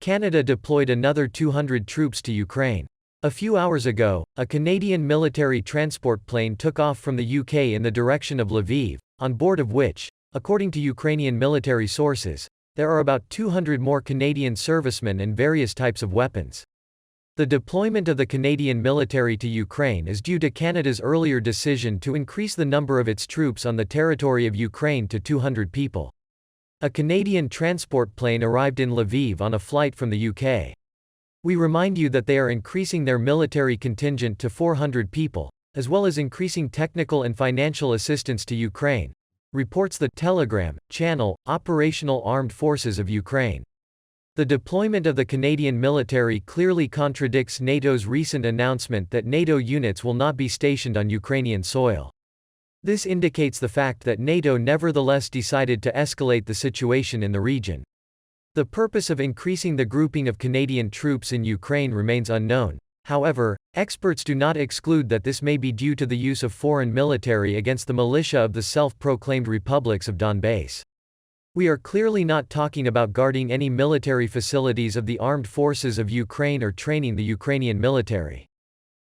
Canada deployed another 200 troops to Ukraine. A few hours ago, a Canadian military transport plane took off from the UK in the direction of Lviv, on board of which, according to Ukrainian military sources, there are about 200 more Canadian servicemen and various types of weapons. The deployment of the Canadian military to Ukraine is due to Canada's earlier decision to increase the number of its troops on the territory of Ukraine to 200 people. A Canadian transport plane arrived in Lviv on a flight from the UK. We remind you that they are increasing their military contingent to 400 people, as well as increasing technical and financial assistance to Ukraine, reports the Telegram channel, Operational Armed Forces of Ukraine. The deployment of the Canadian military clearly contradicts NATO's recent announcement that NATO units will not be stationed on Ukrainian soil. This indicates the fact that NATO nevertheless decided to escalate the situation in the region. The purpose of increasing the grouping of Canadian troops in Ukraine remains unknown. However, experts do not exclude that this may be due to the use of foreign military against the militia of the self-proclaimed republics of Donbass. We are clearly not talking about guarding any military facilities of the armed forces of Ukraine or training the Ukrainian military.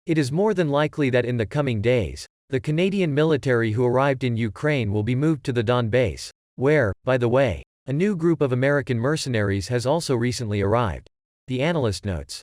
It is more than likely that in the coming days, the Canadian military who arrived in Ukraine will be moved to the Donbass, where, by the way, a new group of American mercenaries has also recently arrived. The analyst notes.